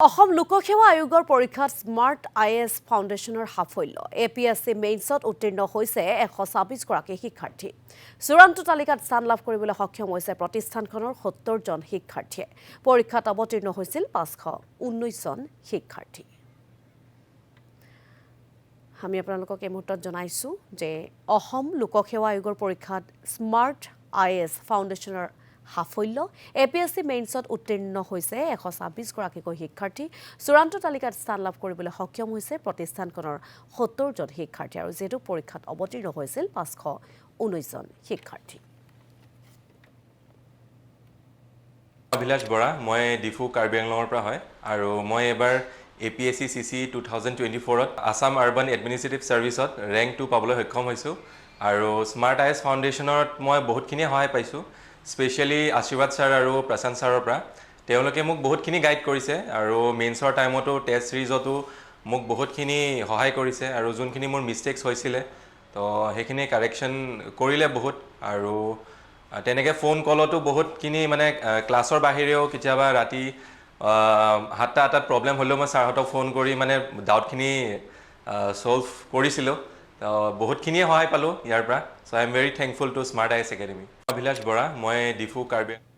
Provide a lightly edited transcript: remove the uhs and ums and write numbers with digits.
অসম লোকসেৱা আয়োগৰ পৰীক্ষাত স্মাৰ্ট আইএছ ফাউণ্ডেশ্যনৰ সাফল্য এপিএছচি মেইনছত উত্তীৰ্ণ হৈছে 126 গৰাকী শিক্ষাৰ্থী চূড়ান্ত তালিকাত স্থান লাভ কৰিবলৈ সক্ষম হৈছে প্ৰতিষ্ঠানখনৰ 70 জন শিক্ষাৰ্থীয়ে পৰীক্ষাত অৱতীৰ্ণ হৈছিল 519 জন শিক্ষাৰ্থী আমি আপোনালোকক এই মুহূৰ্তত জনাইছো যে অসম লোকসেৱা আয়োগৰ পৰীক্ষাত স্মাৰ্ট আইএছ ফাউণ্ডেশ্যনৰ সাফল্য এপিএছচি মেইনছত উত্তীৰ্ণ হৈছে 126 গৰাকীকৈ শিক্ষাৰ্থী চূড়ান্ত তালিকাত স্থান লাভ কৰিবলৈ সক্ষম হৈছে প্ৰতিষ্ঠানখনৰ 70 জন শিক্ষাৰ্থী আৰু যেটো পৰীক্ষাত অৱতীৰ্ণ হৈছিল 519 জন শিক্ষাৰ্থী অভিলাষ বৰা মই ডিফু কাৰ্বি আংলঙৰ পৰা হয় আৰু মই এবাৰ APSC CC 2024 ত আসাম আৰবান এডমিনিষ্ট্ৰেটিভ সাৰ্ভিসত ৰেংক 2 পাবলৈ সক্ষম হৈছো আৰু স্মাৰ্ট আইএছ ফাউণ্ডেশ্যনত মই বহুতখিনি সহায় পাইছো স্পেশালি আশীৰ্বাদ স্যাৰ আৰু প্ৰশান্ত স্যাৰৰ পৰা তেওঁলোকে মোক বহুতখিনি গাইড কৰিছে আৰু মেইনছৰ টাইমতো টেষ্ট সিৰিজতো মোক বহুতখিনি সহায় কৰিছে আৰু যোনখিনি মোৰ মিস্টেকস হৈছিল তো হেখিনি কাৰেকচন কৰিলে বহুত আৰু তেনেকে ফোন কলতো বহুতখিনি মানে ক্লাছৰ বাহিৰেও কিতাবা ৰাতি 7টা 8টাত প্ৰবলেম হলো মই স্যাৰহতক ফোন কৰি মানে ডাউটখিনি সলভ কৰিছিলো বহুতখিনি সহায় পালো ইয়াৰ পৰা so I am very thankful to smart IAS academy Abhilash Bora মই ডিফু কাৰ্বি